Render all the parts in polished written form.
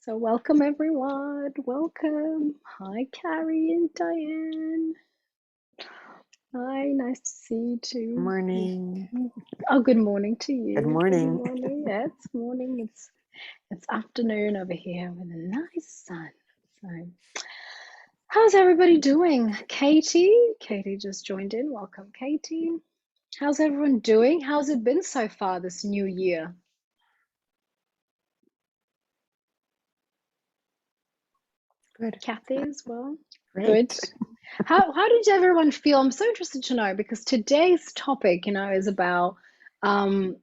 So welcome everyone. Welcome. Hi, Carrie and Diane. Hi, nice to see you too. Morning. Oh, good morning to Good you. Good morning. morning. Yeah, it's morning. It's afternoon over here with a nice sun. So, how's everybody doing? Katie just joined in. Welcome, Katie. How's everyone doing? How's it been so far this new year? Good. Kathy as well. Good. Great. How did everyone feel? I'm so interested to know because today's topic, is about um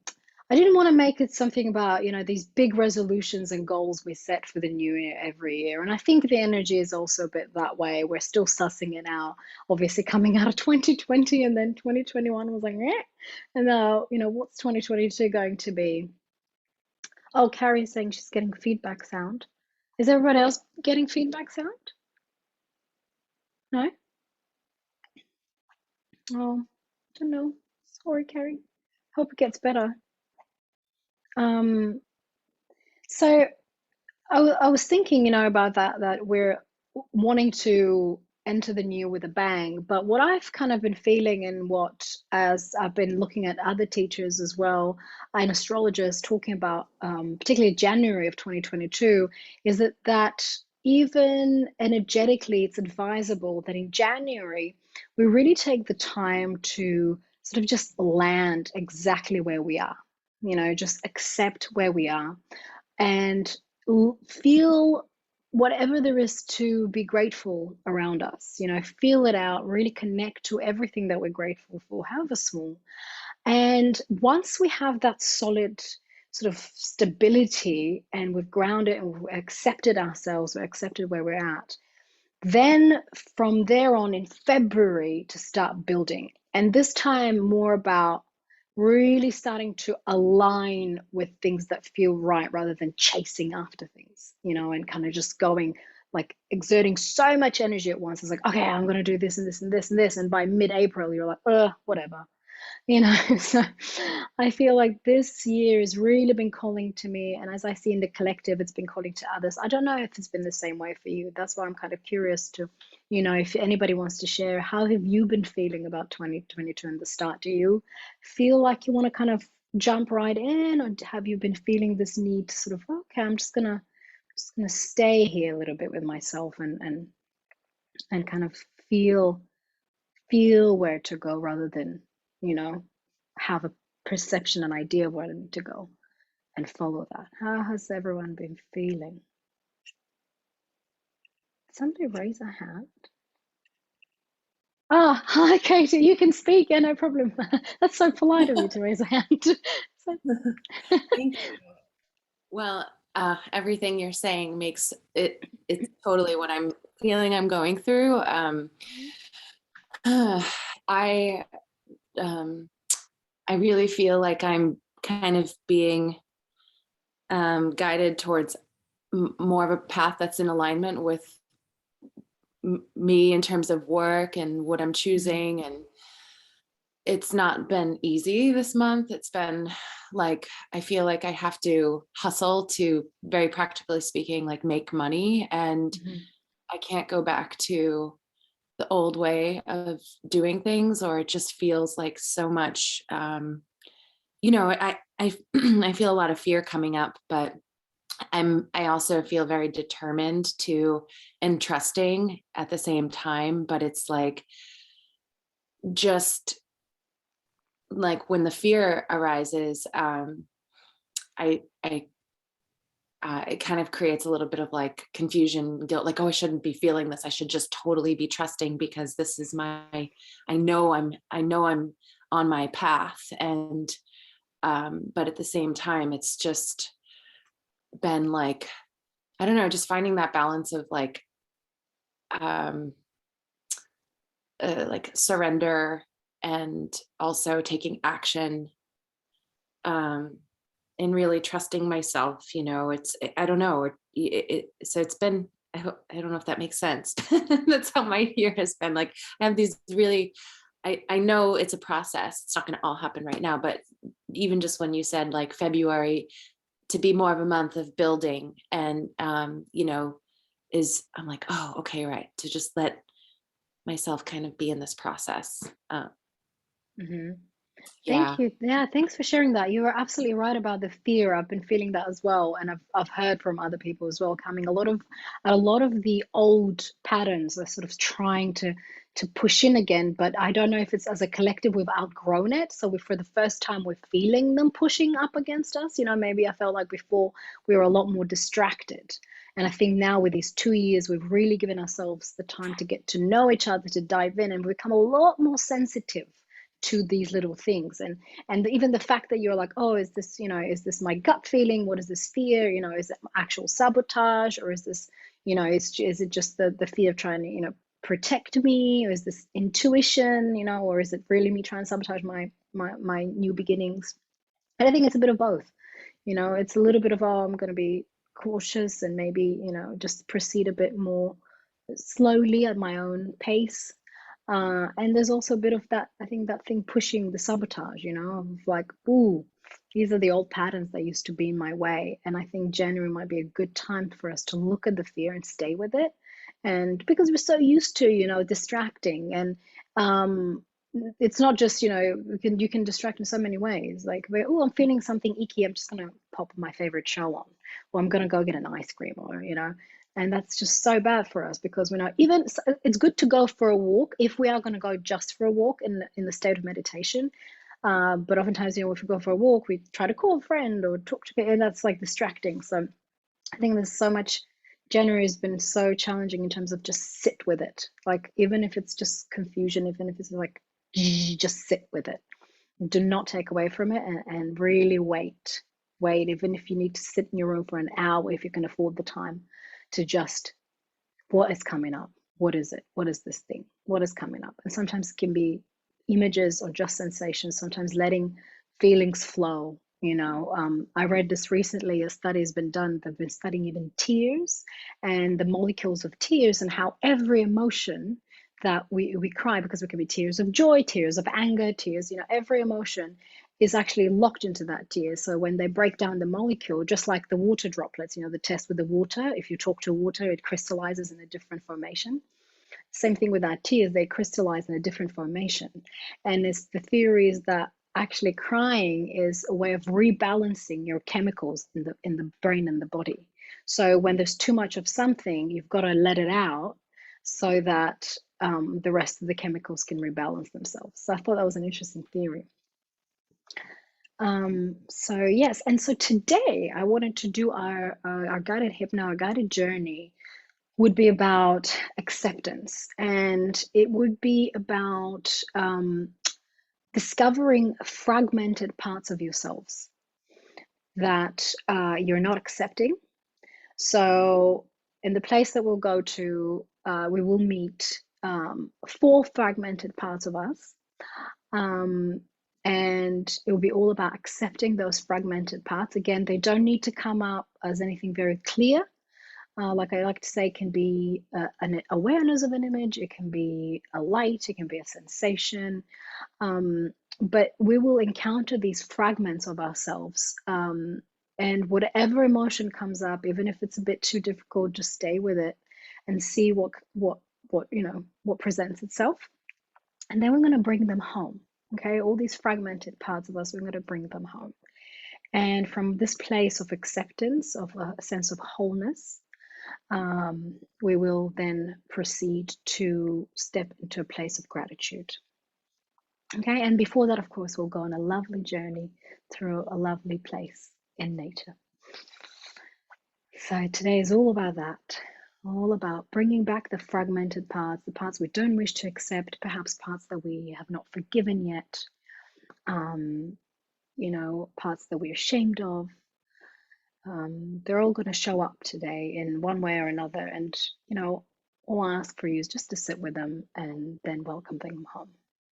I didn't want to make it something about, these big resolutions and goals we set for the new year every year. And I think the energy is also a bit that way. We're still sussing it out, obviously coming out of 2020 and then 2021 was like, eh. And now, what's 2022 going to be? Oh, Carrie's saying she's getting feedback sound. Is everyone else getting feedback sound? No? Oh, I don't know. Sorry, Carrie. Hope it gets better. Um, so I was thinking, about that we're wanting to enter the new with a bang. But what I've kind of been feeling, and what, as I've been looking at other teachers as well and astrologers talking about, particularly January of 2022, is that even energetically, it's advisable that in January we really take the time to sort of just land exactly where we are. Just accept where we are and feel whatever there is to be grateful around us. Feel it out, really connect to everything that we're grateful for, however small. And once we have that solid sort of stability and we've grounded and we've accepted ourselves, or accepted where we're at, then from there on in February to start building. And this time more about really starting to align with things that feel right rather than chasing after things, and kind of just going, like, exerting so much energy at once. It's like, okay, I'm going to do this and this and this and this. And by mid-April, you're like, whatever. So I feel like this year has really been calling to me, and as I see in the collective, it's been calling to others. I don't know if it's been the same way for you. That's why I'm kind of curious to, if anybody wants to share, how have you been feeling about 2022 and the start? Do you feel like you want to kind of jump right in, or have you been feeling this need to sort of, okay, I'm just gonna stay here a little bit with myself, and kind of feel where to go rather than, you know, have a perception, an idea of where I need to go and follow that. How has everyone been feeling? Somebody raise a hand. Ah, hi, Katie. You can speak. Yeah, no problem. That's so polite of you to raise a hand. So, Thank you. Well, everything you're saying makes it, it's totally what I'm feeling I'm going through. I um, I really feel like I'm kind of being guided towards more of a path that's in alignment with me in terms of work and what I'm choosing. And it's not been easy this month. It's been like, I feel like I have to hustle to, very practically speaking, like make money. And mhm. I can't go back to the old way of doing things, or it just feels like so much, I I feel a lot of fear coming up, but I also feel very determined to, and trusting at the same time. But it's like, just like when the fear arises, I it kind of creates a little bit of like confusion, guilt, like, oh, I shouldn't be feeling this. I should just totally be trusting because this is I know I'm on my path. And but at the same time, it's just been like, I don't know, just finding that balance of um like surrender and also taking action, um and really trusting myself. It's, I don't know, so it's been, I don't know if that makes sense. That's how my year has been. Like, I have these really, I know it's a process, it's not going to all happen right now, but even just when you said like February to be more of a month of building, and you know, is I'm like, oh, okay, right, to just let myself kind of be in this process. Hmm. Thank Yeah. you. Yeah, thanks for sharing that. You are absolutely right about the fear. I've been feeling that as well, and I've heard from other people as well, coming a lot of the old patterns are sort of trying to push in again. But I don't know if it's as a collective we've outgrown it. So for the first time we're feeling them pushing up against us. Maybe I felt like before we were a lot more distracted. And I think now with these 2 years, we've really given ourselves the time to get to know each other, to dive in, and become a lot more sensitive to these little things. And even the fact that you're like, oh, is this my gut feeling? What is this fear? Is it actual sabotage, or is this, is it just the fear of trying to, protect me? Or is this intuition, or is it really me trying to sabotage my new beginnings? And I think it's a bit of both. It's a little bit of, oh, I'm going to be cautious and maybe, just proceed a bit more slowly at my own pace. And there's also a bit of that, I think, that thing pushing the sabotage, of like, ooh, these are the old patterns that used to be in my way. And I think January might be a good time for us to look at the fear and stay with it. And because we're so used to, distracting, and it's not just, you can distract in so many ways. Like, oh, I'm feeling something icky, I'm just gonna pop my favorite show on, or I'm gonna go get an ice cream, or and that's just so bad for us, because we know, even it's good to go for a walk if we are going to go just for a walk in the state of meditation. But oftentimes, if we go for a walk, we try to call a friend or talk to people, and that's like distracting. So I think there's so much. January has been so challenging in terms of just sit with it. Like, even if it's just confusion, even if it's like, just sit with it. Do not take away from it, and really wait. Wait, even if you need to sit in your room for an hour, if you can afford the time, to just, what is coming up? What is it? What is this thing? What is coming up? And sometimes it can be images or just sensations, sometimes letting feelings flow. I read this recently, a study has been done, they've been studying even tears and the molecules of tears, and how every emotion that we cry, because it can be tears of joy, tears of anger, tears, every emotion is actually locked into that tear. So when they break down the molecule, just like the water droplets, the test with the water, if you talk to water, it crystallizes in a different formation. Same thing with our tears, they crystallize in a different formation. And it's the theory is that actually crying is a way of rebalancing your chemicals in the brain and the body. So when there's too much of something, you've got to let it out so that the rest of the chemicals can rebalance themselves. So I thought that was an interesting theory. So yes, and so today I wanted to do our guided hypno, our guided journey would be about acceptance, and it would be about discovering fragmented parts of yourselves that you're not accepting. So in the place that we'll go to, we will meet four fragmented parts of us. Um, and it will be all about accepting those fragmented parts. Again, they don't need to come up as anything very clear. Like I like to say, it can be an awareness of an image, it can be a light, it can be a sensation. But we will encounter these fragments of ourselves. And whatever emotion comes up, even if it's a bit too difficult, just stay with it and see what presents itself. And then we're going to bring them home. Okay, all these fragmented parts of us, we're going to bring them home. And from this place of acceptance, of a sense of wholeness, we will then proceed to step into a place of gratitude. Okay, and before that, of course, we'll go on a lovely journey through a lovely place in nature. So today is all about that, all about bringing back the fragmented parts, the parts we don't wish to accept, perhaps parts that we have not forgiven yet, parts that we're ashamed of. They're all going to show up today in one way or another. And, all I ask for you is just to sit with them and then welcome them home.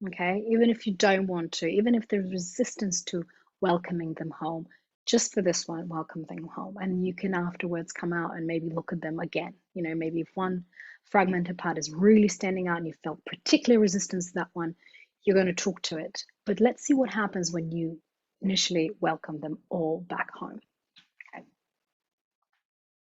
Okay. Even if you don't want to, even if there's resistance to welcoming them home, just for this one, welcome them home. And you can afterwards come out and maybe look at them again. Maybe if one fragmented part is really standing out and you felt particular resistance to that one, you're going to talk to it. But let's see what happens when you initially welcome them all back home.